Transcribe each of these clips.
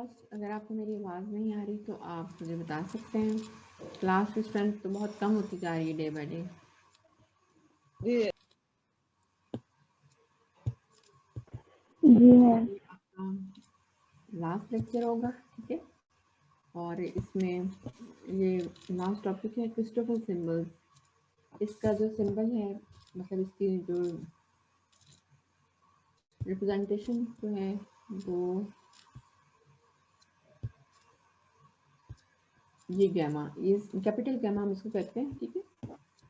Class, अगर आपको मेरी आवाज़ नहीं आ रही तो आप मुझे बता सकते हैं। क्लास की स्ट्रेंथ तो बहुत कम होती जा रही है डे बाय डे। जी मैम। आपका लास्ट लेक्चर होगा, ठीक है। और इसमें ये लास्ट टॉपिक है क्रिस्टोफर सिंबल्स। इसका जो सिंबल है, मतलब इसकी जो रिप्रेजेंटेशन जो है वो ये गैमा, ये कैपिटल गैमा हम इसको कहते हैं, ठीक है।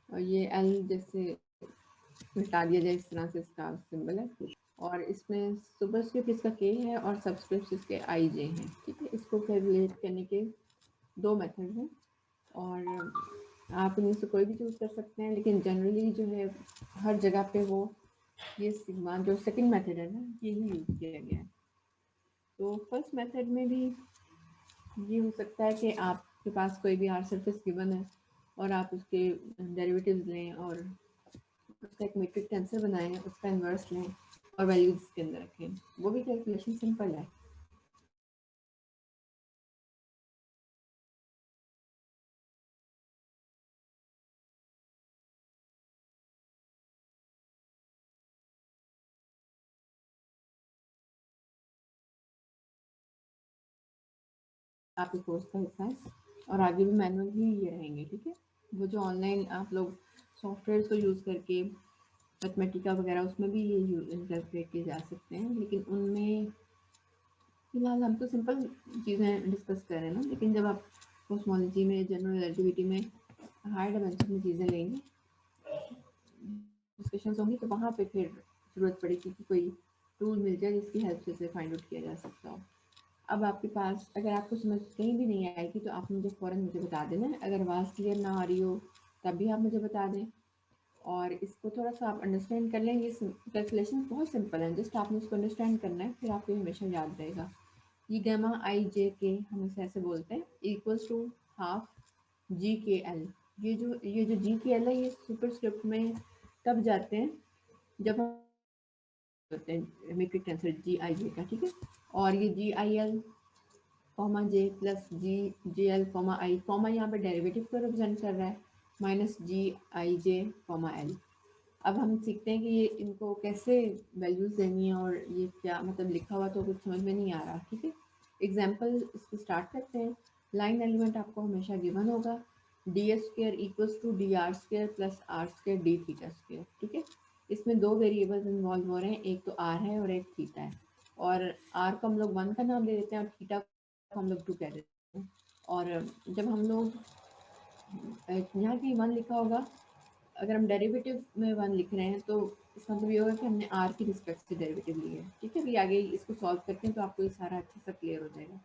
और ये एल जैसे मिटा दिया जाए इस तरह से इसका सिंबल है। और इसमें सुपरस्क्रिप्ट इसका के है और सबस्क्रिप्ट इसके आई जे हैं, ठीक है। इसको कैलकुलेट करने के दो मेथड हैं और आप इनमें से कोई भी चूज़ कर सकते हैं, लेकिन जनरली जो है हर जगह पे वो ये सिग्मा जो सेकंड मेथड है ना, यही यूज़ किया गया है। तो फर्स्ट मेथड में भी ये हो सकता है कि आपके पास कोई भी आर सरफेस गिवन है और आप उसके डेरिवेटिव्स लें और उसका एक मैट्रिक टेंसर बनाएं, उसका इन्वर्स लें और वैल्यूज इसके अंदर रखें। वो भी कैलकुलेशन सिंपल है। आपके कोर्स का हिस्सा है और आगे भी मैनुअल ही ये रहेंगे, ठीक है। वो जो ऑनलाइन आप लोग सॉफ्टवेयर को यूज़ करके मैथमेटिका वगैरह उसमें भी ये कैलकुलेट किए जा सकते हैं, लेकिन उनमें फिलहाल हम तो सिंपल चीज़ें डिस्कस कर रहे हैं ना। लेकिन जब आप कॉस्मोलॉजी में, जनरल रिलेटिविटी में हाई डायमेंशन में चीज़ें लेंगे, डिस्कशंस होंगी, तो वहाँ पे फिर ज़रूरत पड़ेगी कि कोई टूल मिल जाए जिसकी हेल्प से इसे फाइंड आउट किया जा सकता हो। अब आपके पास अगर आपको समझ कहीं भी नहीं आएगी तो आप मुझे फ़ौरन मुझे बता देना। अगर आवाज़ क्लियर ना आ रही हो तब भी आप मुझे बता दें। और इसको थोड़ा सा आप अंडरस्टैंड कर लेंगे। कैलकुलेशन बहुत सिंपल है, जस्ट आपने इसको अंडरस्टैंड करना है, फिर आपको हमेशा याद रहेगा। ये गैमा आई जे के हम इसे ऐसे बोलते हैं, इक्वल्स टू हाफ जी के एल। ये जो जी के एल है, ये सुपरस्क्रिप्ट में तब जाते हैं जब हम होते हैं मैट्रिक टेंसर जी आई जे का, ठीक है। और ये G I L comma J plus G J L comma I, comma यहाँ पे डेरिवेटिव को रिप्रेजेंट कर रहा है, minus G I J comma L. अब हम सीखते हैं कि ये इनको कैसे वैल्यूज देनी है और ये क्या मतलब लिखा हुआ तो कुछ समझ में नहीं आ रहा, ठीक है। एग्जाम्पल इसको स्टार्ट करते हैं। लाइन एलिमेंट आपको हमेशा गिवन होगा, D S square equals to D R square plus R square D theta square, ठीक है। इसमें दो वेरिएबल्स इन्वॉल्व हो रहे हैं, एक तो आर है और एक थीटा है। और आर को हम लोग 1 का नाम दे देते हैं और थीटा को हम लोग 2 कह देते हैं। और जब हम लोग यहाँ की 1 लिखा होगा, अगर हम डेरिवेटिव में 1 लिख रहे हैं तो इसका मतलब ये होगा कि हमने आर की रिस्पेक्ट से डेरिवेटिव ली है, ठीक है। अभी आगे इसको सॉल्व करते हैं तो आपको ये सारा अच्छे से क्लियर हो जाएगा।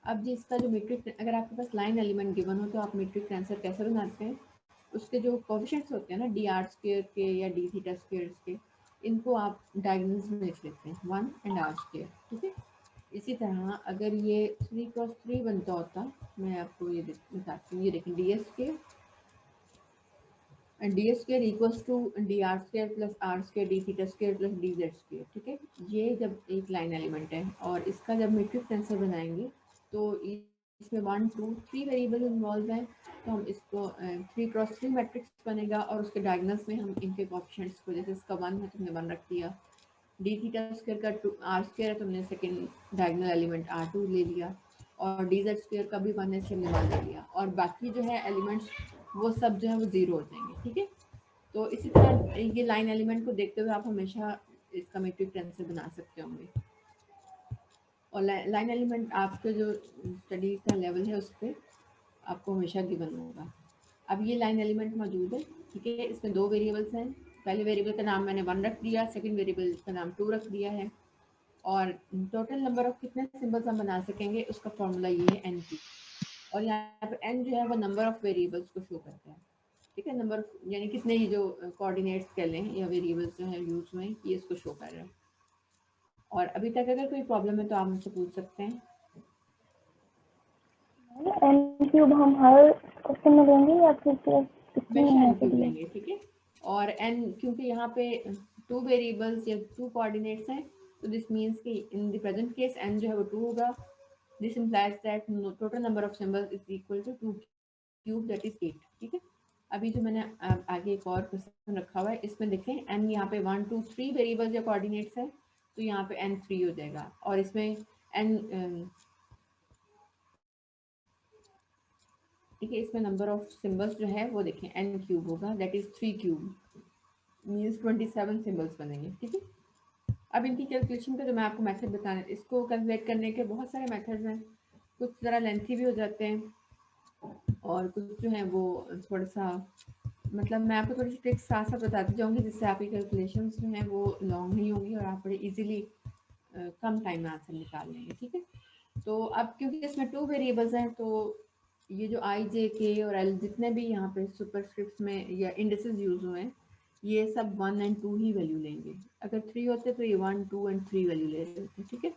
अब जी इसका जो मैट्रिक, अगर आपके पास लाइन एलिमेंट गिवन हो तो आप मैट्रिक आंसर कैसे बनाते हैं, उसके जो कोएफिशिएंट्स होते हैं ना, डी आर स्क्वायर के या डी थीटा स्क्वायर के, इनको आप डायगोनल्स में लिख लेते हैं 1 एंड आर स्क्वायर, ठीक है। इसी तरह अगर ये 3 क्रॉस 3 बनता होता, मैं आपको ये बताती हूँ। ये देखें D S square and D square equals to D R square plus R square D theta square plus D Z square, ठीक है। ये जब एक लाइन एलिमेंट है और इसका जब मैट्रिक्स टेंसर बनाएंगे तो इसमें 1 2 3 वेरिएबल इन्वॉल्व हैं, तो हम इसको 3 क्रॉस 3 मैट्रिक्स बनेगा और उसके डायगोनल्स में हम इनके कोएफिशिएंट्स को, जैसे इसका 1 है तो हमने 1 रख दिया, डी थीटा स्क्वायर का 2 आर स्क्वायर है तो हमने second diagonal element R two ले लिया, और डी जेड स्क्वायर का भी 1 है इसलिए हमने 1 ले लिया, और बाकी जो है एलिमेंट्स वो सब जो है वो 0 हो जाएंगे, ठीक है। तो इसी तरह ये लाइन एलिमेंट को देखते हुए आप हमेशा इसका मैट्रिक टेंसर बना सकते होंगे। और लाइन एलिमेंट आपके जो स्टडी का लेवल है उस पर आपको हमेशा गिवन होगा। अब ये लाइन एलिमेंट मौजूद है, ठीक है। इसमें दो वेरिएबल्स हैं, पहले वेरिएबल का नाम मैंने 1 रख दिया, सेकंड वेरिएबल का नाम 2 रख दिया है। और टोटल नंबर ऑफ कितने सिंबल्स हम बना सकेंगे उसका फॉर्मूला ये है एन की। और यहाँ पर एन जो है वो नंबर ऑफ वेरिएबल्स को शो करता है, ठीक है। नंबर यानी कितने ही जो कोऑर्डिनेट्स कह लें या वेरिएबल्स जो है यूज हुए ये इसको शो कर रहे हैं। और अभी तक अगर कोई प्रॉब्लम है तो आप मुझसे पूछ सकते हैं। एन क्यूब हम हर क्वेश्चन में लेंगे या फिर हमेशा एन क्यूब लेंगे, ठीक है। और एन क्योंकि यहाँ पे 2 वेरिएबल्स या 2 कोऑर्डिनेट्स हैं, तो दिस मीन्स कि in the present case N जो है वो 2 होगा this implies that total number of symbols is equal to 2 cube that is 8। ठीक है, अभी जो मैंने आगे एक और क्वेश्चन रखा हुआ है, इसमें देखें n यहाँ पे 1 2 3 वेरिएबल्स या कोऑर्डिनेट्स है, तो यहाँ पे n 3 हो जाएगा, और इसमें n ठीक है, इसमें नंबर ऑफ सिंबल्स जो है वो देखें n क्यूब होगा, that is 3 cube means 27 symbols बनेंगे। ठीक है, अब इनकी कैलकुलेशन का जो मैं आपको मेथड बताना है, इसको कैलकुलेट करने के बहुत सारे मेथड्स हैं, कुछ ज़रा लेंथी भी हो जाते हैं और कुछ जो है वो थोड़ा सा, मतलब मैं आपको थोड़ी सी ट्रिक्स साथ साथ बताती जाऊंगी, जिससे आपकी कैलकुलेशंस जो हैं वो लॉन्ग नहीं होंगी और आप बड़े इजीली कम टाइम में आंसर निकाल लेंगे। ठीक है, तो अब क्योंकि इसमें 2 वेरिएबल्स हैं, तो ये जो आई जे के और एल जितने भी यहाँ पे सुपरस्क्रिप्ट्स में या इंडिसेस यूज हुए हैं, ये सब 1 एंड 2 ही वैल्यू लेंगे। अगर 3 होते तो ये 1 2 एंड 3 वैल्यू ले रहे होते। ठीक है,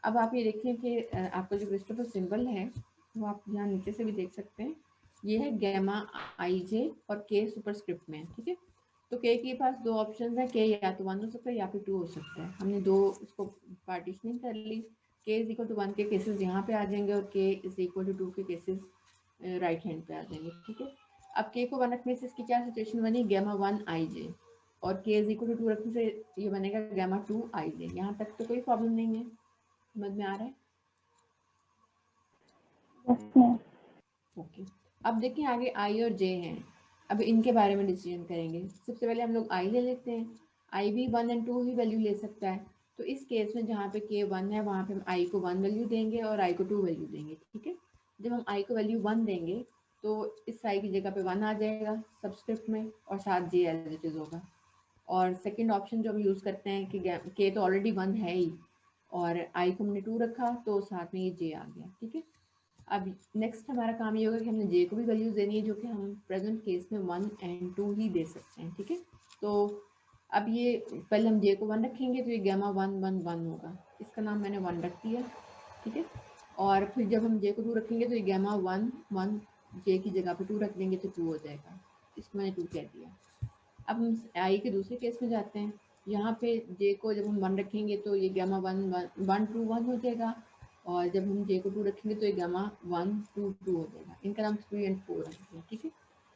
अब आप ये देखें कि आपका जो क्रिस्टोफर सिंबल है वो आप यहाँ नीचे से भी देख सकते हैं, ये है गैमा आई जे और के सुपरस्क्रिप्ट में। ठीक है, तो के के पास दो ऑप्शन है, के या तो 1 हो सकता है या फिर 2 हो सकता है। हमने दो इसको पार्टीशनिंग कर ली, के इज इक्वल टू 1 के केसेस यहाँ पे आ जाएंगे और के इज इक्वल टू 2 के केसेस राइट हैंड पे आ जाएंगे। ठीक है, अब के को 1 रखने से इसकी क्या सिचुएशन बनी, गैमा 1 आई जे, और के इज इक्वल टू 2 रखने से ये बनेगा गैमा 2 आई जे। यहाँ तक तो कोई प्रॉब्लम नहीं है, समझ में आ रहा है? Yes ma'am. ओके, अब देखिए आगे आई और जे हैं, अब इनके बारे में डिसीजन करेंगे। सबसे पहले हम लोग आई ले लेते हैं, आई भी 1 एंड 2 ही वैल्यू ले सकता है, तो इस केस में जहाँ पे के 1 है वहाँ पे हम आई को 1 वैल्यू देंगे और आई को 2 वैल्यू देंगे। ठीक है, जब हम आई को वैल्यू 1 देंगे तो इस आई की जगह पे 1 आ जाएगा सब्सक्रिप्ट में और साथ जे एज इट इज होगा। और सेकेंड ऑप्शन जो हम यूज़ करते हैं कि के तो ऑलरेडी 1 है ही और आई को हमने 2 रखा तो साथ में ये जे आ गया। ठीक है, अब नेक्स्ट हमारा काम ये होगा कि हमने जे को भी वैल्यूज देनी है, जो कि हम प्रेजेंट केस में 1 एंड 2 ही दे सकते हैं। ठीक है, तो अब ये पहले हम जे को 1 रखेंगे तो ये गैमा 1 1 1 होगा, इसका नाम मैंने 1 रख दिया। ठीक है, और फिर जब हम जे को 2 रखेंगे तो ये गैमा 1 1 जे की जगह पे 2 रख देंगे तो 2 हो जाएगा, इसको मैंने 2 कह दिया। अब हम आई के दूसरे केस में जाते हैं, यहाँ पे जे को जब हम 1 रखेंगे तो ये गैमा 1 1 2 1 हो जाएगा, और जब हम जे को 2 रखेंगे तो ये गामा 1 2 2 हो जाएगा। इनका नाम 3 एंड 4 है। ठीक है,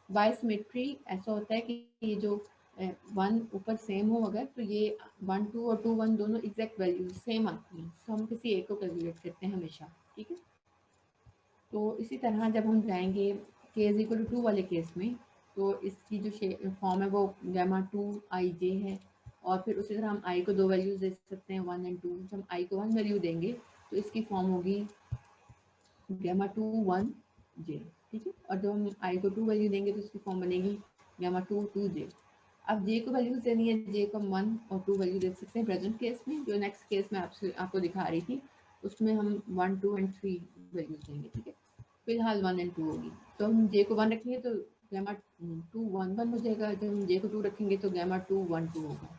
बाय सिमेट्री ऐसा होता है कि ये जो 1 ऊपर सेम हो अगर, तो ये 1 2 और 2 1 दोनों एग्जैक्ट वैल्यू सेम आती हैं, तो हम किसी एक को कैलकुलेट करते हैं हमेशा। ठीक है, तो इसी तरह जब हम जाएंगे के इज इक्वल टू 2 वाले केस में, तो इसकी जो फॉर्म है वो गैमा 2 आई जे है, और फिर उसी तरह हम आई को 2 वैल्यूज दे सकते हैं 1 एंड 2। जब हम आई को 1 वैल्यू देंगे तो इसकी फॉर्म होगी गैमा 2 1 जे। ठीक है, और जब हम आई को 2 वैल्यू देंगे तो इसकी फॉर्म बनेगी गैमा 2 2 जे। अब जे को वैल्यूज देनी है, जे को हम 1 और 2 वैल्यू दे सकते हैं प्रेजेंट केस में। जो नेक्स्ट केस में आपको दिखा रही थी उसमें हम 1 2 एंड 3 वैल्यूज देंगे। ठीक है, फिलहाल 1 एंड 2 होगी, तो हम जे को 1 रखेंगे तो गैमा 2 1 1 हो जाएगा, जब हम जे को 2 रखेंगे तो गैमा 2 1 2 होगा।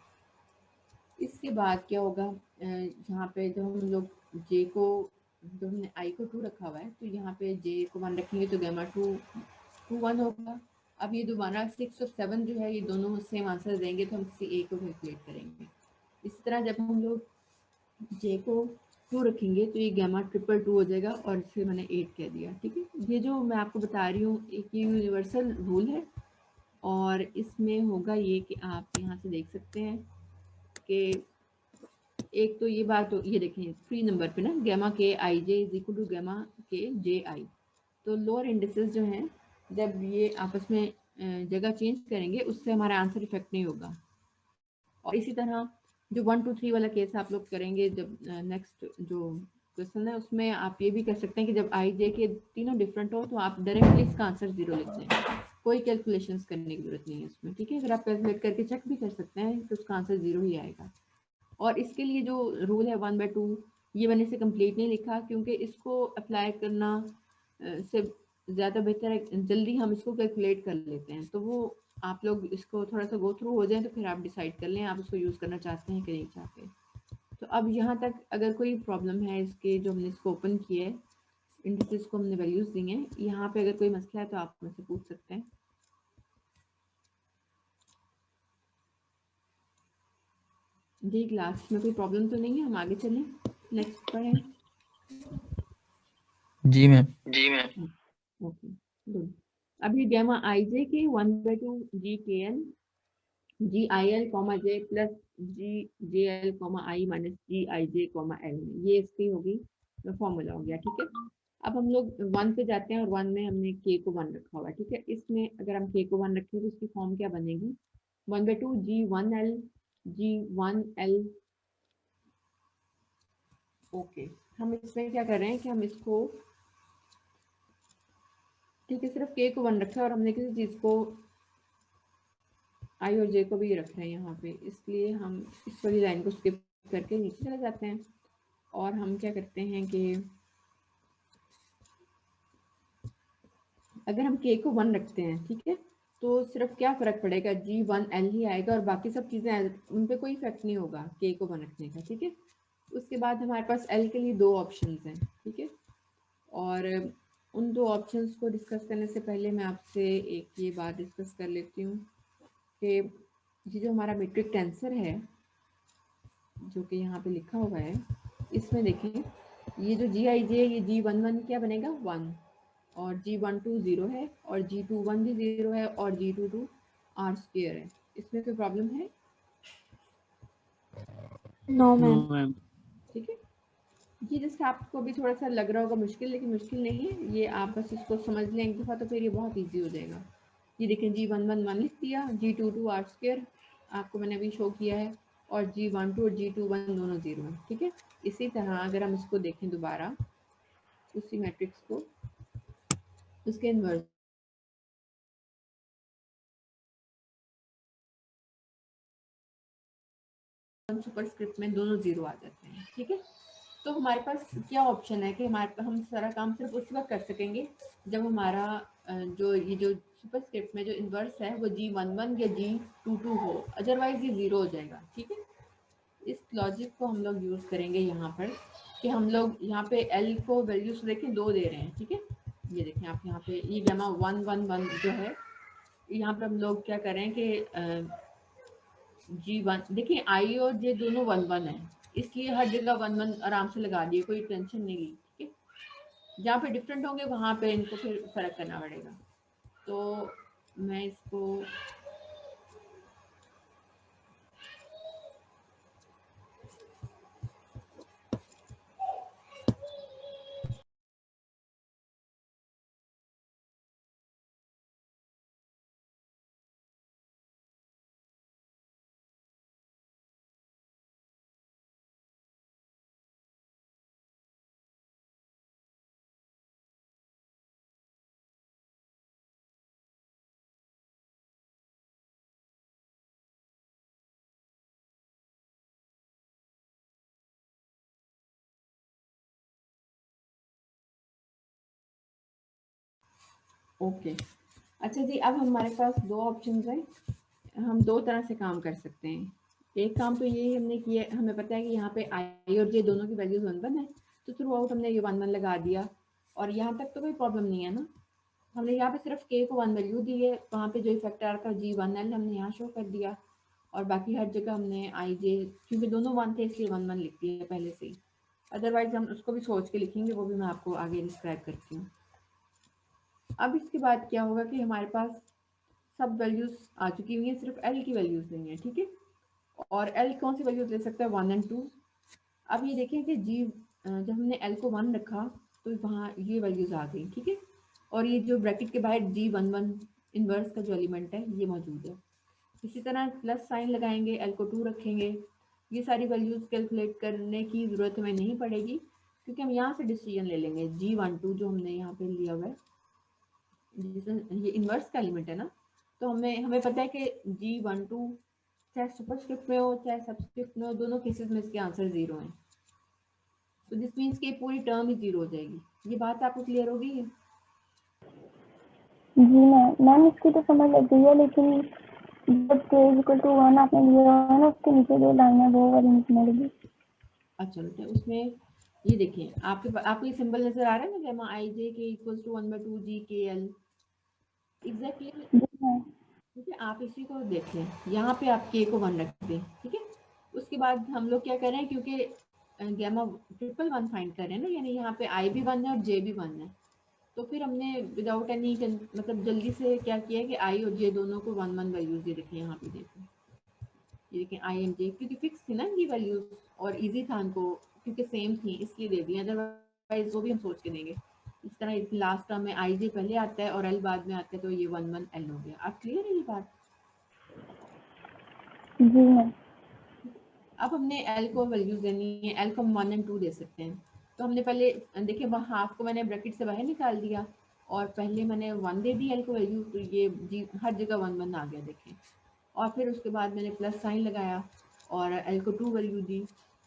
इसके बाद क्या होगा, यहाँ पे जब हम लोग जे को, जब हमने आई को 2 रखा हुआ है तो यहाँ पे जे को 1 रखेंगे तो गैमा 2 2 1 होगा। अब ये दोबारा 6 और 7 जो है ये दोनों सेम आंसर देंगे, तो हम किसी एक को कैलकुलेट करेंगे। इसी तरह जब हम लोग जे को 2 रखेंगे तो ये गैमा 2 हो जाएगा, और इसे मैंने 8 कह दिया। ठीक है, ये जो मैं आपको बता रही हूँ एक यूनिवर्सल रूल है, और इसमें होगा ये कि आप यहाँ से देख सकते हैं कि एक तो ये बात, तो ये देखें 3 नंबर पे ना गैमा के आई जे इज इक्वल टू गैमा के जे आई, तो लोअर इंडिसेस जो हैं जब ये आपस में जगह चेंज करेंगे उससे हमारा आंसर इफेक्ट नहीं होगा। और इसी तरह जो 1 2 3 वाला केस आप लोग करेंगे, जब नेक्स्ट जो क्वेश्चन है उसमें आप ये भी कर सकते हैं कि जब आई जे के तीनों डिफरेंट हो तो आप डायरेक्टली इसका आंसर 0 लिख दें, कोई कैलकुलेशंस करने की जरूरत नहीं है इसमें। ठीक है, अगर आप कैलकुलेट करके चेक भी कर सकते हैं तो उसका आंसर 0 ही आएगा। और इसके लिए जो रूल है 1/2, ये मैंने इसे कंप्लीट नहीं लिखा क्योंकि इसको अप्लाई करना से ज़्यादा बेहतर है जल्दी हम इसको कैलकुलेट कर लेते हैं, तो वो आप लोग इसको थोड़ा सा गो थ्रू हो जाए तो फिर आप डिसाइड कर लें आप इसको यूज़ करना चाहते हैं कि नहीं चाहते। तो अब यहाँ तक अगर कोई प्रॉब्लम है इसके, जो हमने इसको ओपन किया है, इंडिसेस को हमने वैल्यूज़ दी हैं, यहाँ पे अगर कोई मसला है तो आप मुझसे पूछ सकते हैं। जी क्लास में कोई प्रॉब्लम तो नहीं है, हम आगे चलें, नेक्स्ट पढ़ें। जी मैम। जी मैम। Okay good. अभी gamma I J K 1/2 G K N G I L comma J plus G J L comma I minus G I J comma L, ये इसकी होगी फॉर्मूला हो गया। ठीक है, अब हम लोग 1 पे जाते हैं और 1 में हमने के को 1 रखा हुआ है। ठीक है, इसमें अगर हम के को 1 रखें तो इसकी फॉर्म क्या बनेगी, 1/2 जी 1 एल जी 1 एल। ओके, हम इसमें क्या कर रहे हैं कि हम इसको, ठीक है, सिर्फ के को 1 रखा है और हमने किसी चीज़ को आई और जे को भी रख रहे हैं यहाँ पे, इसलिए हम इस वाली लाइन को स्किप करके नीचे चले जाते हैं और हम क्या करते हैं कि अगर हम के को 1 रखते हैं, ठीक है, तो सिर्फ क्या फ़र्क पड़ेगा, जी 1 एल ही आएगा और बाकी सब चीज़ें उन पर कोई इफेक्ट नहीं होगा के को 1 रखने का। ठीक है, उसके बाद हमारे पास एल के लिए 2 ऑप्शंस हैं। ठीक है, और उन 2 ऑप्शंस को डिस्कस करने से पहले मैं आपसे एक ये बात डिस्कस कर लेती हूँ कि ये जो हमारा मीट्रिक टेंसर है जो कि यहाँ पे लिखा हुआ है, इसमें देखें ये जो जी आई जे, ये G11 क्या बनेगा 1 और G12 0 है और G21 भी 0 है और G22 R² है। इसमें कोई प्रॉब्लम है? No ma'am. मैम। ठीक है, ये जस्ट आपको भी थोड़ा सा लग रहा होगा मुश्किल, लेकिन मुश्किल नहीं है, ये आप बस इसको समझ लें एक दफ़ा तो फिर ये बहुत ईजी हो जाएगा। ये देखें G11 1 लिख दिया, G22 R² आपको मैंने अभी शो किया है और G12 और G21 दोनों 0 हैं। ठीक है, इसी तरह अगर हम इसको देखें दोबारा उसी मैट्रिक्स को, उसके इन्वर्स सुपरस्क्रिप्ट में दोनों 0 आ जाते हैं। ठीक है, तो हमारे पास क्या ऑप्शन है कि हम सारा काम सिर्फ उस वक्त कर सकेंगे जब हमारा जो ये जो सुपरस्क्रिप्ट में जो इन्वर्स है वो G11 या G22 हो, अदरवाइज ये 0 हो जाएगा। ठीक है, इस लॉजिक को हम लोग यूज़ करेंगे यहाँ पर कि हम लोग यहाँ पे L को वैल्यूज देखें 2 दे रहे हैं। ठीक है, ये देखें आप यहाँ पे ये गैमा 1 1 1 जो है, यहाँ पे हम लोग क्या करें कि G1 देखिए आई और जे दोनों 1 1 है, इसलिए हर जगह 1 1 आराम से लगा दिए, कोई टेंशन नहीं ली। ठीक है, जहाँ पे डिफरेंट होंगे वहाँ पे इनको फिर फर्क करना पड़ेगा। तो मैं इसको ओके, अच्छा जी, अब हमारे पास 2 ऑप्शंस हैं, हम 2 तरह से काम कर सकते हैं। एक काम तो ये हमने किया, हमें पता है कि यहाँ पे आई और जे दोनों की वैल्यूज 1 1 है, तो थ्रू आउट हमने ये 1 1 लगा दिया और यहाँ तक तो कोई प्रॉब्लम नहीं है ना। हमने यहाँ पे सिर्फ के को 1 वैल्यू दी है, वहाँ पे जो इफेक्ट आ रहा था G1L हमने यहाँ शो कर दिया और बाकी हर जगह हमने आई जे, क्योंकि दोनों 1 थे इसलिए 1 1 लिख दिया पहले से ही, अदरवाइज हम उसको भी सोच के लिखेंगे, वो भी मैं आपको आगे डिस्क्राइब करती हूँ। अब इसके बाद क्या होगा कि हमारे पास सब वैल्यूज आ चुकी हुई हैं, सिर्फ एल की वैल्यूज नहीं है। ठीक है, और एल कौन सी वैल्यूज ले सकता है 1 और 2। अब ये देखें कि जी जब हमने एल को 1 रखा तो वहाँ ये वैल्यूज आ गई। ठीक है, और ये जो ब्रैकेट के बाहर G11 इन्वर्स का जो एलिमेंट है ये मौजूद है। इसी तरह प्लस साइन लगाएंगे, एल को 2 रखेंगे, ये सारी वैल्यूज कैलकुलेट करने की ज़रूरत हमें नहीं पड़ेगी क्योंकि हम यहाँ से डिसीजन ले लेंगे। G12 जो हमने यहाँ पे लिया हुआ है, जिसमें ये इन्वर्स का एलिमेंट है ना, तो हमें पता है कि G12 चाहे सुपरस्क्रिप्ट में हो चाहे सबस्क्रिप्ट में हो, दोनों केसेस में इसके आंसर 0 हैं। तो दिस मीन्स कि पूरी टर्म ही 0 हो जाएगी। ये बात आपको क्लियर होगी? जी मैम इसकी तो समझ लग गई है, लेकिन जब k इक्वल टू 1 आपने लिया है ना, उसके नीचे जो लाइन है वो वाली नहीं समझ लगी। अच्छा बेटा, उसमें ये देखिए आपको ये सिंबल नजर आ रहा है ना, जमा आई जे के इक्वल टू 1/2 जी के एल, एग्जैक्टली। जी मैम। ठीक है, आप इसी को देख लें, यहाँ पे आप के को 1 रख दें। ठीक है, उसके बाद हम लोग क्या करें, क्योंकि गैमा ट्रिपल वन फाइंड कर रहे हैं ना, यानी यहाँ पे आई भी वन है और जे भी वन है, तो फिर हमने विदाउट एनी मतलब जल्दी से क्या किया कि आई और जे दोनों को वन वन वैल्यूज दे रखी है यहाँ पे देखें, ये देखें आई एंड जे, क्योंकि फिक्स थी ना इनकी वैल्यूज और इजी था इनको, क्योंकि सेम थी इसलिए दे दी, अदरवाइज वो भी हम सोच के देंगे। इस तरह लास्ट टर्म में आई जे पहले आता है और एल बाद में आता है, तो ये वन वन एल हो गया। आप क्लियर है ये बात? जी मैम। अब हमने एल को वैल्यूज देनी है, एल को हम 1 एंड 2 दे सकते हैं। तो हमने पहले देखिए वहाँ हाफ को मैंने ब्रैकेट से बाहर निकाल दिया और पहले मैंने 1 दे दी एल को वैल्यू, तो ये जी हर जगह 1 1 आ गया देखें। और फिर उसके बाद मैंने प्लस साइन लगाया और एल को 2 वैल्यू दी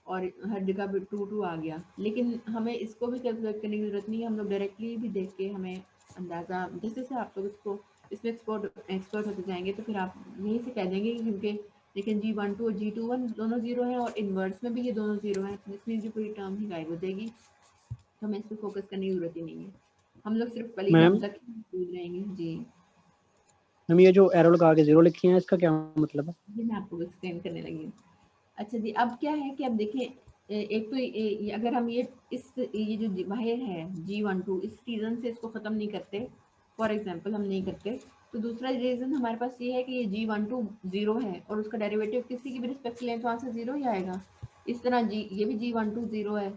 और हर जगह पे 2 2 आ गया। लेकिन हमें इसको भी कैलकुलेट करने की ज़रूरत नहीं है, हम लोग डायरेक्टली भी देख के हमें अंदाज़ा, जैसे जैसे आप लोग इसको इसमें एक्सपर्ट होते जाएंगे तो फिर आप यहीं से कह देंगे, क्योंकि लेकिन G12 और G21 दोनों जीरो हैं और इन्वर्स में भी ये दोनों जीरो हैं, जिसमें जो पूरी टर्म ही गायब हो जाएगी, तो हमें इस पर फोकस करने की जरूरत ही नहीं है, हम लोग सिर्फ पहली टर्म मैम तक भूल जाएंगे। जी मैम ये जो एरो लगा के जीरो लिखी है इसका क्या मतलब है? ये मैं आपको एक्सप्लेन करने लगी हूँ। अच्छा जी, अब क्या है कि अब देखें एक तो अगर हम ये जो बाहर है G12 इस रीज़न से इसको ख़त्म नहीं करते, फॉर एग्जांपल हम नहीं करते, तो दूसरा रीज़न हमारे पास ये है कि ये G12 जीरो है और उसका डेरिवेटिव किसी की भी रिस्पेक्ट लें तो आंसर जीरो ही आएगा। इस तरह जी ये भी G12 जीरो है,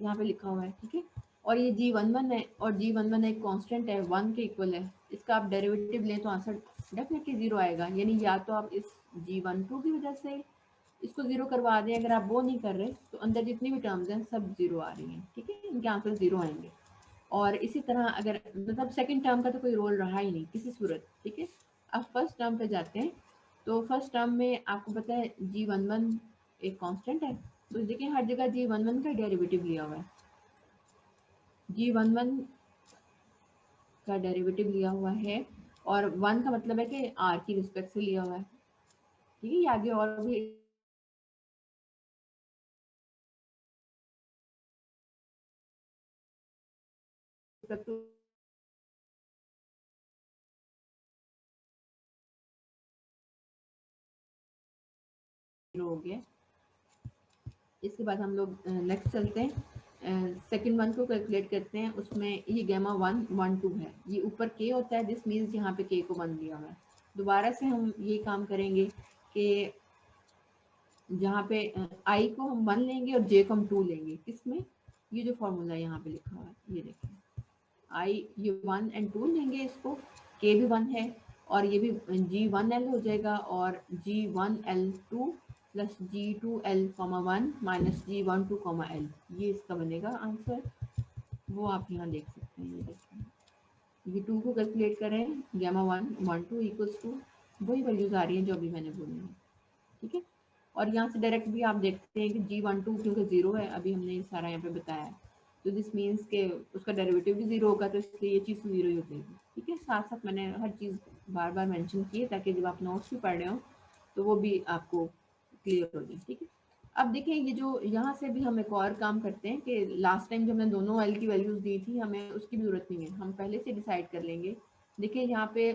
यहाँ पे लिखा हुआ है, ठीक है। और ये G11 है और G11 एक कांस्टेंट है, 1 के इक्वल है, इसका आप डेरिवेटिव लें तो आंसर डेफिनेटली जीरो आएगा। यानी या तो आप इस G12 की वजह से इसको जीरो करवा दें, अगर आप वो नहीं कर रहे तो अंदर जितनी भी टर्म्स हैं सब जीरो आ रही हैं, ठीक है, इनके आंसर जीरो आएंगे। और इसी तरह अगर मतलब सेकंड टर्म का तो कोई रोल रहा ही नहीं किसी सूरत, ठीक है। अब फर्स्ट टर्म पे जाते हैं, तो फर्स्ट टर्म में आपको पता है G11 एक कांस्टेंट है, तो देखिए हर जगह G11 का डेरिवेटिव लिया हुआ है, G11 का डेरिवेटिव लिया हुआ है और 1 का मतलब है कि आर की रिस्पेक्ट से लिया हुआ है, ठीक है। ये आगे और भी हो गया। इसके बाद हम लोग नेक्स्ट चलते हैं, सेकंड वन को कैलकुलेट करते हैं, उसमें ये गैमा 1 1 2 है, ये ऊपर के होता है, दिस मीन्स यहाँ पे के को 1 दिया हुआ है। दोबारा से हम ये काम करेंगे कि जहाँ पे आई को हम 1 लेंगे और जे को हम 2 लेंगे, किसमें, ये जो फॉर्मूला यहाँ पे लिखा हुआ है ये देखिए, आई ये 1 एंड 2 लेंगे, इसको के भी 1 है और ये भी G1L हो जाएगा और G1L2 plus G2L 1 minus G12 L, ये इसका बनेगा आंसर। वो आप यहाँ देख सकते हैं, ये देखिए ये 2 को कैलकुलेट करें, गैमा 1 1 2 इक्वल्स टू वही वैल्यूज आ रही हैं जो अभी मैंने बोली है, ठीक है। और यहाँ से डायरेक्ट भी आप देखते हैं कि G12 क्योंकि जीरो है, अभी हमने ये सारा यहाँ पे बताया है, तो दिस मीन्स के उसका डेरिवेटिव भी जीरो होगा, तो इसलिए ये चीज़ जीरो ही हो जाएगी, ठीक है। साथ साथ मैंने हर चीज़ बार बार मेंशन की है ताकि जब आप नोट्स भी पढ़ रहे हो तो वो भी आपको क्लियर हो जाए, ठीक है। अब देखें ये जो यहाँ से भी हम एक और काम करते हैं कि लास्ट टाइम जब हमने दोनों एल की वैल्यूज दी थी, हमें उसकी भी जरूरत नहीं है, हम पहले से डिसाइड कर लेंगे। देखिए यहाँ पे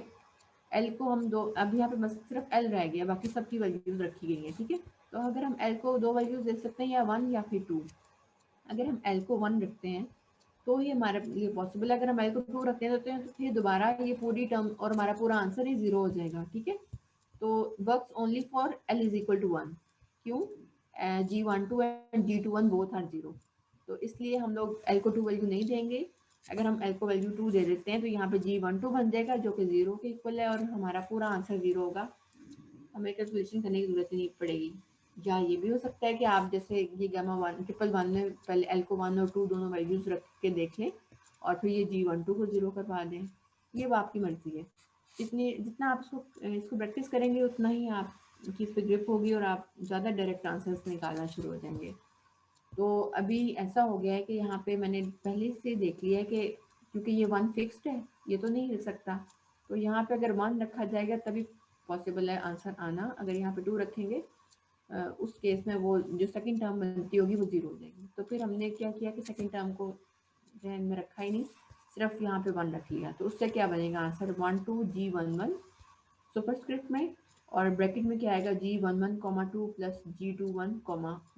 एल को हम दो, अब यहाँ पे बस सिर्फ एल रह गया, बाकी सबकी वैल्यूज रखी गई है, ठीक है। तो अगर हम एल को दो वैल्यूज दे सकते हैं, या 1 या फिर 2। अगर हम एल को 1 रखते हैं तो ये हमारे लिए पॉसिबल है, अगर हम एल को 2 रखते हैं तो फिर दोबारा ये पूरी टर्म और हमारा पूरा आंसर ही जीरो हो जाएगा, ठीक है। तो works only for L is equal to 1, क्यों, G12 and G21 both are zero, तो इसलिए हम लोग एल को 2 वैल्यू नहीं देंगे। अगर हम एल को वैल्यू 2 दे देते हैं तो यहाँ पे G12 बन जाएगा जो कि जीरो के इक्वल है और हमारा पूरा आंसर जीरो होगा, हमें कैलकुलेशन करने की जरूरत नहीं पड़ेगी। या ये भी हो सकता है कि आप जैसे ये गामा 1 ट्रिपल 1 में पहले एल को 1 और 2 दोनों वैल्यूज रख के देख लें और फिर ये G12 को जीरो करवा दें, ये वो आपकी मर्जी है। जितना आप इसको प्रैक्टिस करेंगे उतना ही आपकी इस पर ग्रिप होगी और आप ज़्यादा डायरेक्ट आंसर्स निकालना शुरू हो जाएंगे। तो अभी ऐसा हो गया है कि यहाँ पे मैंने पहले से देख लिया है कि क्योंकि ये 1 फिक्स्ड है, ये तो नहीं हिल सकता, तो यहाँ पे अगर 1 रखा जाएगा तभी पॉसिबल है आंसर आना। अगर यहाँ पे 2 रखेंगे उस केस में वो जो सेकंड टर्म बनती होगी वो जीरो हो जाएगी। तो फिर हमने क्या किया कि सेकंड टर्म को ध्यान में रखा ही नहीं, सिर्फ यहाँ पे 1 रख लिया, तो उससे क्या बनेगा आंसर 1 2 G11 सुपरस्क्रिप्ट में और ब्रैकेट में क्या आएगा G11, 2 + G21,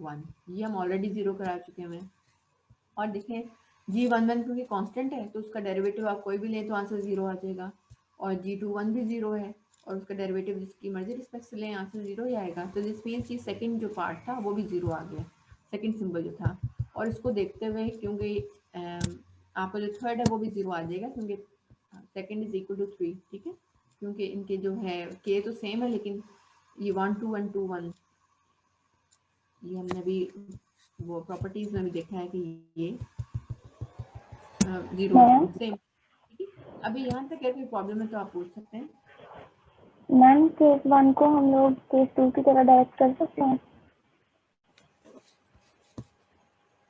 1। ये हम ऑलरेडी जीरो करा चुके हैं। और देखें G11 क्योंकि कांस्टेंट है तो उसका डेरिवेटिव आप कोई भी लें तो आंसर जीरो आ जाएगा, और G21 भी जीरो है और उसका डेरिवेटिव जिसकी मर्जी रिस्पेक्ट से लें आंसर जीरो ही आएगा। तो दिस मीन्स कि सेकंड जो पार्ट था वो भी जीरो आ गया, सेकंड सिंबल जो था। और इसको देखते हुए क्योंकि आपका जो थर्ड है वो भी जीरो आ जाएगा क्योंकि सेकंड इज इक्वल टू 3, ठीक है, क्योंकि इनके जो है के तो सेम है लेकिन ये 1 2 1 2 1, ये हमने भी वो प्रॉपर्टीज में भी देखा है कि ये जीरो मैम सेम। अभी यहाँ तक अगर कोई प्रॉब्लम है तो आप पूछ सकते हैं। मैम केस 1 को हम लोग केस 2 की तरह डायरेक्ट कर सकते हैं?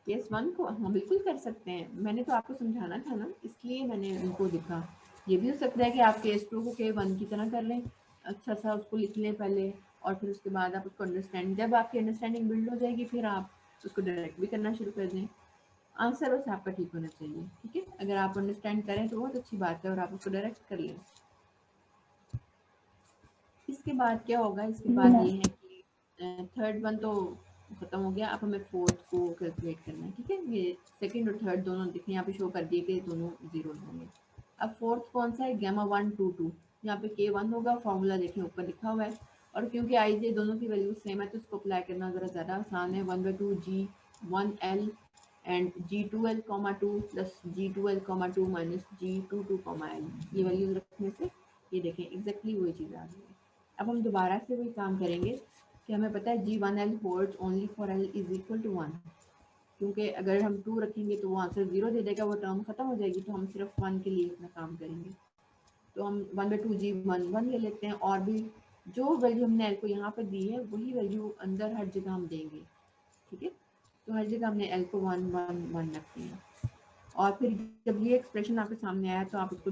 केस 1 को हाँ बिल्कुल कर सकते हैं, मैंने तो आपको समझाना था ना, इसलिए मैंने उनको लिखा। ये भी हो सकता है कि आप केस 2 को K1 की तरह कर लें, अच्छा सा उसको लिख लें पहले, और फिर उसके बाद आप उसको अंडरस्टैंड, जब आपकी अंडरस्टैंडिंग बिल्ड हो जाएगी फिर आप उसको डायरेक्ट भी करना शुरू कर दें। आंसर बस आपका ठीक होना चाहिए, ठीक है। अगर आप अंडरस्टैंड करें तो बहुत अच्छी बात है और आप उसको डायरेक्ट कर लें। इसके बाद क्या होगा, इसके जी बाद मैम। ये है कि थर्ड वन तो खत्म हो गया, अब हमें फोर्थ को कैलकुलेट करना है, ठीक है। ये सेकंड और थर्ड दोनों देखिए यहाँ पे शो कर दिए कि दोनों जीरो होंगे। अब फोर्थ कौन सा है, Γ1 2 2, यहाँ पे K1 होगा, फॉर्मूला देखिए ऊपर लिखा हुआ है। और क्योंकि आई जे दोनों की वैल्यू सेम है तो इसको अप्लाई करना ज़रा ज़्यादा आसान है। 1/2 G1L and G2L, 2 + G2L, 2 - G22, L, ये वैल्यूज रखने से ये देखें एग्जैक्टली वही चीज़ आ रही है। अब हम दोबारा से वही काम करेंगे कि हमें पता है G1L holds only for L is equal to 1, क्योंकि अगर हम 2 रखेंगे तो वो आंसर 0 दे देगा, वो टर्म खत्म हो जाएगी, तो हम सिर्फ 1 के लिए अपना काम करेंगे। तो हम 1/2 G1 ले लेते हैं, और भी जो वैल्यू हमने L को यहाँ पर दी है वही वैल्यू अंदर हर जगह हम देंगे, ठीक है। तो हर जगह हमने L को 1 1 1 रखते हैं। और फिर जब ये एक्सप्रेशन आपके सामने आया तो आप उसको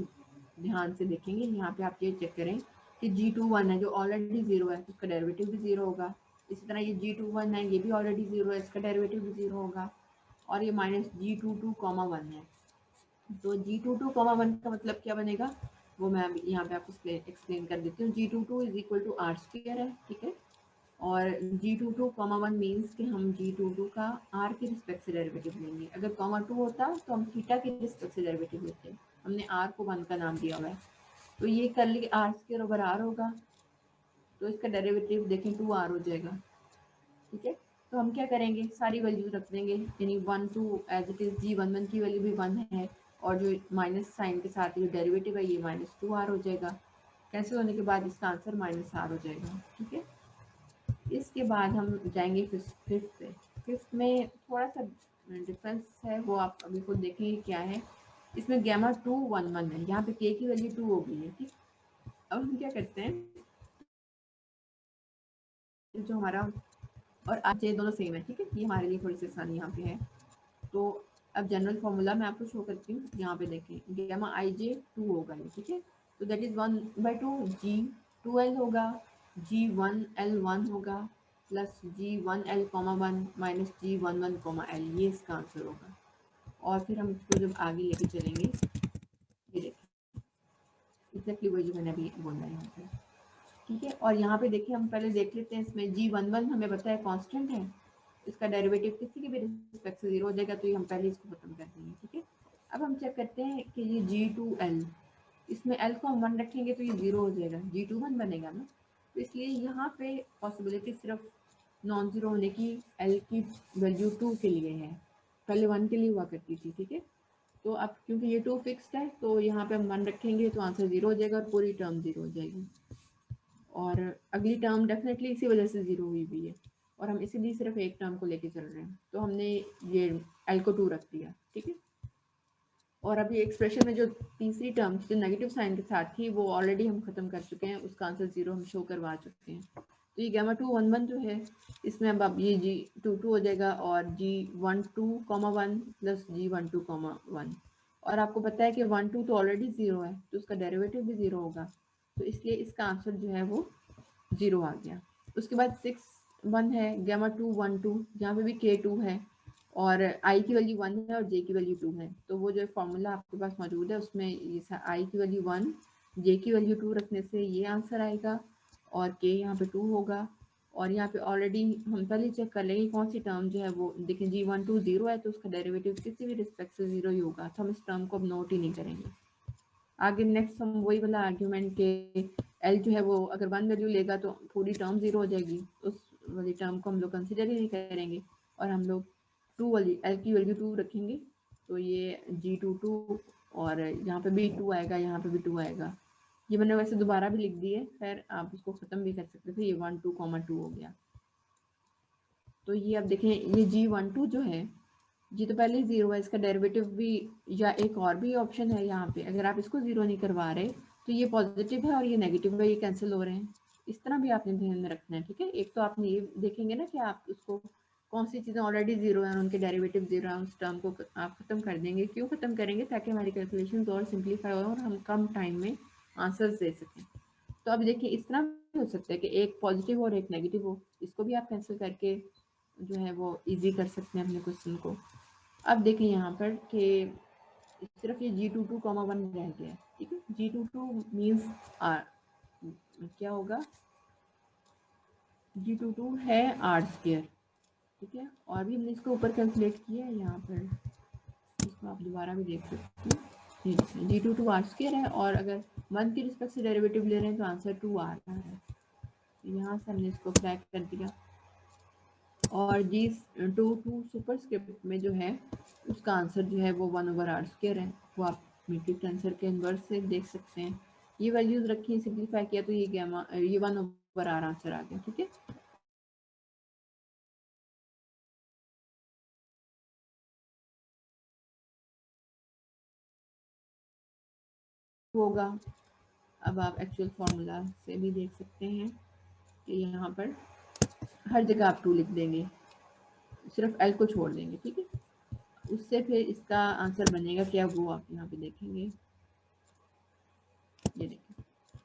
ध्यान से देखेंगे, यहाँ पे आप ये चेक करें कि G21 है जो ऑलरेडी जीरो है, उसका डेरिवेटिव भी जीरो होगा। इसी तरह ये G21 है, ये भी ऑलरेडी जीरो है, इसका डेरिवेटिव भी जीरो होगा। और ये -G22, 1 है, तो G22, 1 का मतलब क्या बनेगा वो मैं अभी यहाँ पे आपको एक्सप्लेन कर देती हूँ। G22 is equal to R² है, ठीक है। और G22, 1 मीन्स कि हम G22 का R के रिस्पेक्ट से डेरिवेटिव लेंगे। अगर 2 होता तो हम थीटा के रिस्पेक्ट से डेरिवेटिव लेते, हमने R को 1 का नाम दिया हुआ है, तो ये कर ली R² ओवर R होगा, तो इसका डेरिवेटिव देखें 2R हो जाएगा, ठीक है। तो हम क्या करेंगे, सारी वैल्यू रख देंगे, यानी 1 2 एज इट इज। G11 की वैल्यू भी 1 है, और जो माइनस साइन के साथ जो डेरिवेटिव है ये -2R हो जाएगा। कैंसिल होने के बाद इसका आंसर -R हो जाएगा, ठीक है। इसके बाद हम जाएंगे फिफ्थ पे। फिफ्थ में थोड़ा सा डिफरेंस है, वो आप अभी खुद देखेंगे क्या है। इसमें Γ2 1 1 है, यहाँ पे K की वैल्यू 2 हो गई है, ठीक। अब हम क्या करते हैं, जो हमारा और आज ये दोनों सेम है, ठीक है, ये हमारे लिए थोड़ी सी आसानी यहाँ पे है। तो अब जनरल फॉर्मूला मैं आपको शो करती हूँ, यहाँ पे देखें Γij 2 होगा ये, ठीक है। तो दैट इज 1/2 G2L होगा, G1L 1 होगा, plus G1L, 1 minus G11, L, ये इसका आंसर होगा। और फिर हम इसको जब आगे लेके चलेंगे, ये देखें एग्जैक्टली वही जो मैंने अभी बोला है यहाँ पे, ठीक है। और यहाँ पे देखिए हम पहले देख लेते हैं, इसमें G11 हमें पता है कांस्टेंट है, इसका डेरिवेटिव किसी के भी रिस्पेक्ट से 0 हो जाएगा, तो ये हम पहले इसको खत्म कर देंगे, ठीक है। अब हम चेक करते हैं कि ये G2L, इसमें L को हम 1 रखेंगे तो ये 0 हो जाएगा, G21 बनेगा ना। तो इसलिए यहाँ पे पॉसिबिलिटी सिर्फ नॉन जीरो होने की L की वैल्यू 2 के लिए है, पहले 1 के लिए हुआ करती थी, ठीक है। तो अब क्योंकि ये 2 फिक्स्ड है तो यहाँ पे हम 1 रखेंगे तो आंसर 0 हो जाएगा और पूरी टर्म 0 हो जाएगी, और अगली टर्म डेफिनेटली इसी वजह से 0 हुई भी है, और हम इसीलिए सिर्फ एक टर्म को लेके चल रहे हैं, तो हमने ये L को 2 रख दिया, ठीक है। और अभी एक्सप्रेशन में जो तीसरी टर्म जो नेगेटिव साइन के साथ थी वो ऑलरेडी हम खत्म कर चुके हैं, उसका आंसर 0 हम शो करवा चुके हैं। तो ये Γ2 1 1 जो है, इसमें अब ये G22 हो जाएगा, और G12, 1 प्लस G12, 1। और आपको पता है कि 1 2 तो ऑलरेडी 0 है, तो उसका डेरिवेटिव भी 0 होगा, तो इसलिए इसका आंसर जो है वो 0 आ गया। उसके बाद 6 1 है, Γ2 1 2, जहाँ पे भी K2 है, और I की वैल्यू 1 है और J की वैल्यू 2 है, तो वो जो फॉर्मूला आपके पास मौजूद है उसमें ये I की वैल्यू 1, J की वैल्यू 2 रखने से ये आंसर आएगा, और के यहाँ पे 2 होगा। और यहाँ पे ऑलरेडी हम पहले चेक कर लेंगे कौन सी टर्म जो है वो, देखें G12 0 है तो उसका डेरिवेटिव किसी भी रिस्पेक्ट से 0 ही होगा, तो हम इस टर्म को अब नोट ही नहीं करेंगे। आगे नेक्स्ट हम वही वाला आर्ग्यूमेंट के एल जो है वो अगर 1 वैल्यू लेगा तो पूरी टर्म 0 हो जाएगी, उस वाली टर्म को हम लोग कंसिडर ही नहीं करेंगे और हम लोग 2 वाली एल की वैल्यू 2 रखेंगे। तो ये G22 और यहाँ पे भी 2 आएगा, यहाँ पे भी 2 आएगा। ये मैंने वैसे दोबारा भी लिख दी है, खैर आप इसको ख़त्म भी कर सकते थे। ये 1 2 2 हो गया। तो ये अब देखें ये G12 जो है ये तो पहले ही 0 है, इसका डेरिवेटिव भी, या एक और भी ऑप्शन है यहाँ पे, अगर आप इसको 0 नहीं करवा रहे तो ये पॉजिटिव है और ये नेगेटिव है, ये कैंसिल हो रहे हैं। इस तरह भी आपने ध्यान में रखना है, ठीक है। एक तो आपने ये देखेंगे ना कि आप उसको कौन सी चीज़ें ऑलरेडी 0 है उनके डेरिवेटिव 0 है, उस टर्म को आप ख़त्म कर देंगे। क्यों ख़त्म करेंगे? ताकि हमारी कैलकुलेशन और सिंप्लीफाई हो और हम कम टाइम में आंसर्स दे सकें। तो अब देखिए इस तरह भी हो सकता है कि एक पॉजिटिव और एक नेगेटिव हो, इसको भी आप कैंसिल करके जो है वो ईजी कर सकते हैं अपने क्वेश्चन को। अब देखें यहाँ पर कि सिर्फ ये G22, 1 रह गया है, ठीक है। G22 मीन्स क्या होगा, G22 है R², ठीक है। और भी हमने इसको ऊपर कैलकुलेट किया है, यहाँ पर इसको आप दोबारा भी देख सकते हैं। G22 R² है और अगर 1 की रिस्पेक्ट से डेरिवेटिव ले रहे हैं तो आंसर 2 आ रहा है। यहाँ से हमने इसको अप्लाई कर दिया। और G22 सुपरस्क्रिप्ट में जो है उसका आंसर जो है वो 1/R² है, वो आप मैट्रिक्स आंसर के इन्वर्स से देख सकते हैं। ये वैल्यूज रखी, सिंप्लीफाई किया तो ये 1/R आंसर आ गया, ठीक है। होगा अब आप एक्चुअल फार्मूला से भी देख सकते हैं कि यहाँ पर हर जगह आप 2 लिख देंगे, सिर्फ एल को छोड़ देंगे, ठीक है। उससे फिर इसका आंसर बनेगा क्या, वो आप यहाँ पे देखेंगे। ये देखिए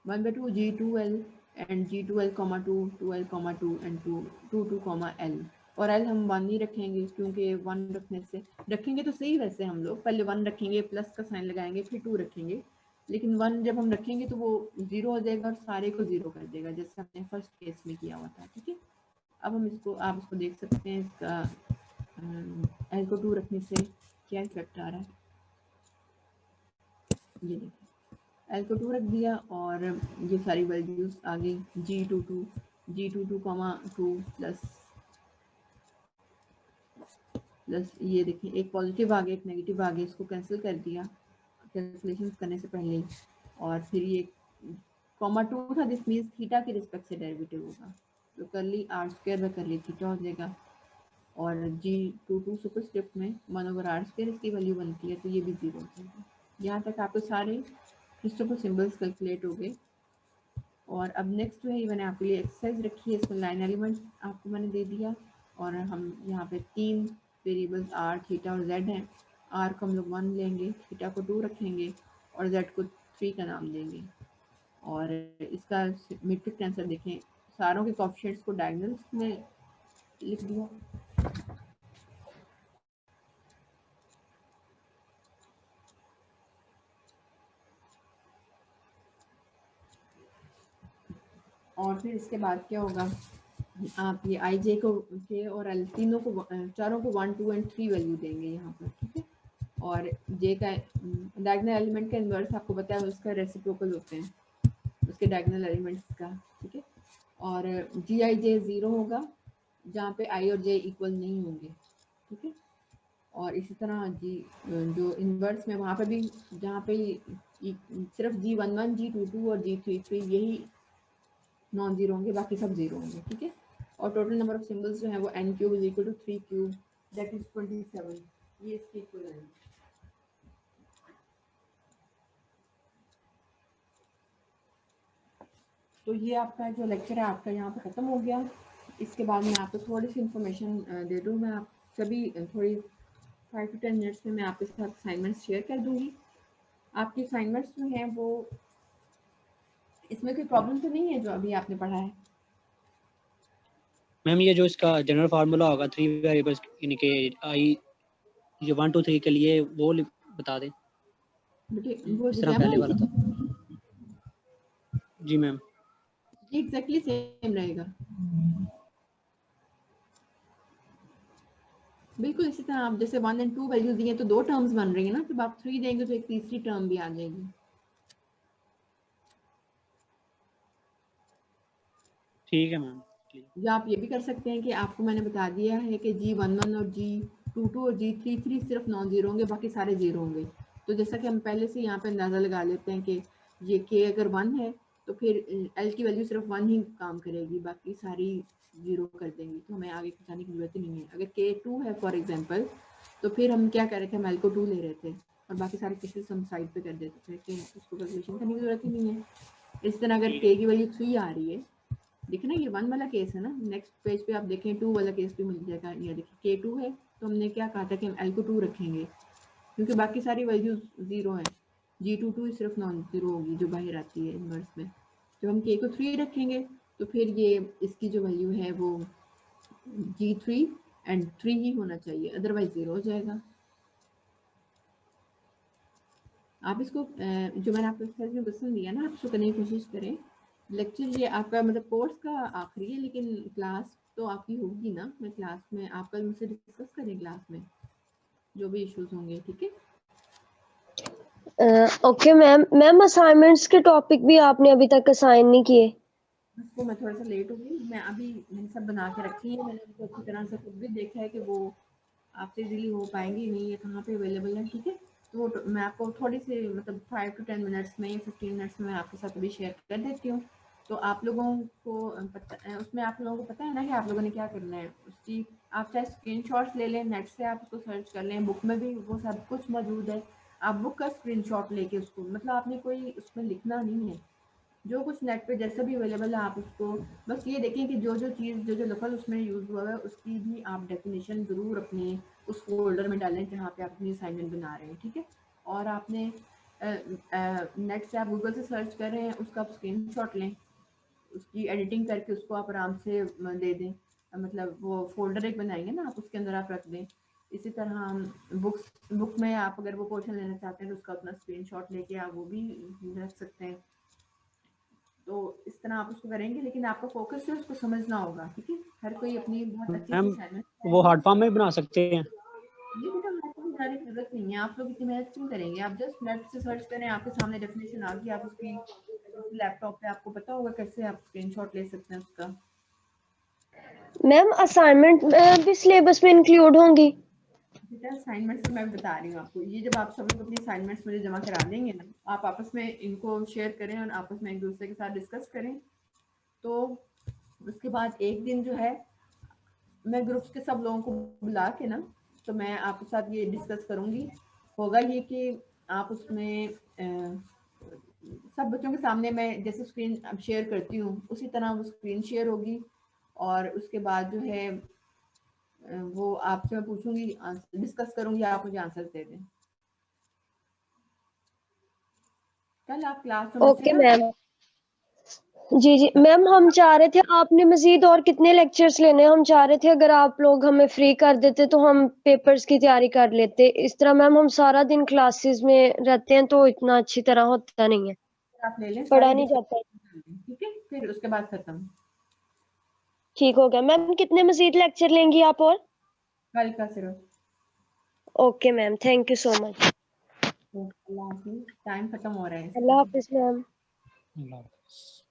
1/2 G2L and G2L, 2 2L, 2 and 2 2 L। और L हम 1 नहीं रखेंगे क्योंकि 1 रखने से, रखेंगे तो सही, वैसे हम लोग पहले 1 रखेंगे, प्लस का साइन लगाएंगे, फिर 2 रखेंगे, लेकिन 1 जब हम रखेंगे तो वो 0 हो जाएगा और सारे को 0 कर देगा, जैसे हमने फर्स्ट केस में किया हुआ था, ठीक है। अब हम इसको, आप इसको देख सकते हैं, इसका L को 2 रखने से क्या इफेक्ट आ रहा है। ये देखिए L को 2 रख दिया और ये सारी वैल्यूज आ गई G22 2 प्लस ये देखिए एक पॉजिटिव आ गया, एक नेगेटिव आ गया, इसको कैंसिल कर दिया कैलकुलेशंस करने से पहले ही। और फिर ये 2 था, दिस मीन्स थीटा के रिस्पेक्ट से डेरिवेटिव होगा, तो करली R² में करली थीटा हो जाएगा। और G22 सुपरस्क्रिप्ट में 1/R² इसकी वैल्यू बनती है, तो ये भी 0 हो जाएगा। यहाँ तक आपको सारे क्रिस्टोफर सिंबल्स कैलकुलेट हो गए। और अब नेक्स्ट जो है, ये मैंने आपके लिए एक्सरसाइज रखी है, इसमें लाइन एलिमेंट आपको मैंने दे दिया और हम यहाँ पे 3 वेरिएबल्स R, थीटा और Z हैं। R को हम लोग 1 लेंगे, थीटा को 2 रखेंगे और Z को 3 का नाम देंगे। और इसका मैट्रिक्स आंसर देखें, सारों के कोएफिशिएंट्स को डायगोनल्स में लिख दिया। और फिर इसके बाद क्या होगा, आप ये आई जे को, के और एल तीनों को, चारों को 1 2 and 3 वैल्यू देंगे यहाँ पर, ठीक है। और जे का डायगोनल एलिमेंट का इन्वर्स आपको पता है उसका रेसिप्रोकल होते हैं, उसके डायगोनल एलिमेंट्स का, ठीक है। और जी आई जे 0 होगा जहाँ पे आई और जे इक्वल नहीं होंगे, ठीक है। और इसी तरह जी जो इन्वर्स में वहाँ पे भी जहाँ पे सिर्फ G11 G22 और G33 यही नॉन जीरो होंगे, बाकी सब 0 होंगे, ठीक है। और टोटल नंबर ऑफ सिंबल्स जो है वो n³ = 3³ दैट इज 27, ये इसकी इक्विवेलेंट। तो ये आपका जो लेक्चर है आपका यहाँ पे ख़त्म हो गया। इसके बाद मैं आपको थोड़ी सी इन्फॉर्मेशन दे दूँ, मैं आप सभी थोड़ी 5 to 10 मिनट्स में मैं आपके साथ असाइनमेंट्स शेयर कर दूँगी। आपकी असाइनमेंट्स जो हैं वो, इसमें कोई प्रॉब्लम तो नहीं है जो अभी आपने पढ़ा है? मैम ये जो इसका जनरल फार्मूला होगा 3 वेरिएबल्स यानी कि आई ये 1 2 3 के लिए वो बता दें। बेटे वो इस जो तरह जमा पहले वाला था। जी मैम। एग्जैक्टली सेम रहेगा, बिल्कुल इसी तरह। आप जैसे 1 और 2 वैल्यूज दिए तो 2 टर्म्स बन रही है ना, जब आप 3 देंगे तो एक तीसरी टर्म भी आ जाएगी। ठीक है मैम। या आप ये भी कर सकते हैं कि आपको मैंने बता दिया है कि G11 और G22 और G33 सिर्फ नॉन जीरो होंगे, बाकी सारे जीरो होंगे। तो जैसा कि हम पहले से यहाँ पे अंदाज़ा लगा लेते हैं कि ये K अगर 1 है तो फिर L की वैल्यू सिर्फ 1 ही काम करेगी, बाकी सारी जीरो कर देंगी, तो हमें आगे जाने की जरूरत ही नहीं है। अगर K 2 है फॉर एग्जाम्पल, तो फिर हम क्या कर रहे थे, हम L को 2 ले रहे थे और बाकी सारे केसेस हम साइड पे कर देते थे कि उसको कैलकुलेशन करने की जरूरत ही नहीं है। इस तरह अगर K की वैल्यू 3 आ रही है, देखिए ना ये 1 वाला केस है ना, नेक्स्ट पेज पे आप देखें 2 वाला केस भी मिल जाएगा। ये देखिए K2 है तो हमने क्या कहा था कि हम L को 2 रखेंगे क्योंकि बाकी सारी वैल्यूज जीरो हैं। G22 सिर्फ नॉन जीरो होगी जो बाहर आती है इनवर्स में। जब हम K को 3 रखेंगे तो फिर ये इसकी जो वैल्यू है वो G3 एंड 3 ही होना चाहिए, अदरवाइज जीरो हो जाएगा। आप इसको जो मैंने आपको एक्सरसाइज में क्वेश्चन दिया ना, आप इसको करने की कोशिश करें। लेक्चर ये आपका मतलब कोर्स का आखिरी है, लेकिन क्लास तो आपकी होगी ना, मैं क्लास में आप कल मुझसे डिस्कस करें क्लास में जो भी इश्यूज होंगे, ठीक है। Okay ma'am. मैम असाइनमेंट्स के टॉपिक भी आपने अभी तक असाइन नहीं किए? उसको मैं थोड़ा सा लेट हो गई, मैंने सब बना के रखी है, मैंने उनको अच्छी तरह से खुद भी देखा है कि वो आपसे इजीली हो पाएंगी नहीं, ये कहाँ पे अवेलेबल है, ठीक है। तो मैं आपको थोड़ी सी मतलब 5 to 10 मिनट्स में या 15 मिनट्स में आपके साथ अभी शेयर कर देती हूँ। तो आप लोगों को उसमें आप लोगों को पता है ना कि आप लोगों ने क्या करना है उसकी। आप चाहे स्क्रीनशॉट्स ले लें, नेट से आप उसको सर्च कर लें, बुक में भी वो सब कुछ मौजूद है। आप बुक का स्क्रीनशॉट लेके उसको, मतलब आपने कोई उसमें लिखना नहीं है, जो कुछ नेट पे जैसा भी अवेलेबल है आप उसको बस ये देखें कि जो जो लफ्ज़ उसमें यूज़ हुआ है उसकी भी आप डेफिनेशन ज़रूर अपने उस फोल्डर में डालें जहाँ पे आप अपनी असाइनमेंट बना रहे हैं, ठीक है। और आपने नेट से आप गूगल से सर्च कर रहे हैं, उसका आप स्क्रीनशॉट लें, उसकी एडिटिंग करके उसको आप आराम से दे दें, मतलब वो फोल्डर एक बनाएंगे ना आप, उसके अंदर आप रख दें। इसी तरह हम बुक में आप अगर वो पोर्शन लेना चाहते हैं तो उसका अपना स्क्रीनशॉट लेके आप वो भी रख सकते हैं। तो इस तरह आप उसको करेंगे, लेकिन आपका फोकस है उसको समझना होगा, ठीक है। हर कोई अपनी बहुत अच्छी मैम असाइनमेंट वो हार्ड फॉर्म में भी बना सकते हैं? ये बेटा आपको बनाने की जरूरत नहीं है, आप लोग इतनी मेहनत क्यों करेंगे, आप जस्ट नेट से सर्च करें, आपके सामने डेफिनेशन आ गई, आप उसकी लैपटॉप पे आपको पता होगा कैसे आप स्क्रीनशॉट ले सकते हैं उसका। मैम असाइनमेंट भी सिलेबस में इंक्लूड होंगी? बेटा असाइनमेंट्स तो मैं बता रही हूँ आपको, ये जब आप सब लोग अपनी असाइनमेंट्स मुझे जमा करा देंगे ना, आप आपस में इनको शेयर करें और आपस में एक दूसरे के साथ डिस्कस करें, तो उसके बाद एक दिन जो है मैं ग्रुप्स के सब लोगों को बुला के ना, तो मैं आपके साथ ये डिस्कस करूंगी। होगा ये कि आप उसमें सब बच्चों के सामने मैं जैसे स्क्रीन अब शेयर करती हूँ उसी तरह वो स्क्रीन शेयर होगी, और उसके बाद जो है वो आपसे मैं पूछूंगी, डिस्कस करूंगी, आप मुझे आंसर दे दें। कल आप क्लास में मुझसे ओके ना मैम। जी जी मैम, हम चाह रहे थे आपने मजीद और कितने लेक्चर्स लेने हैं, हम चाह रहे थे अगर आप लोग हमें फ्री कर देते तो हम पेपर्स की तैयारी कर लेते। इस तरह मैम हम सारा दिन क्लासेस में रहते हैं तो इतना अच्छी तरह होता नहीं है, आप ले लें पढ़ा सारी नहीं जाता है। डिस्कस, ठीक है, फिर उसके बाद खत्म। ठीक हो गया मैम। कितने मजीद लेक्चर लेंगी आप और? कल का सिर्फ। Okay ma'am, thank you so much. अल्लाह हाफिज़, टाइम खत्म हो रहा है। अल्लाह हाफिज मैम। अल्लाह हाफ़िज़।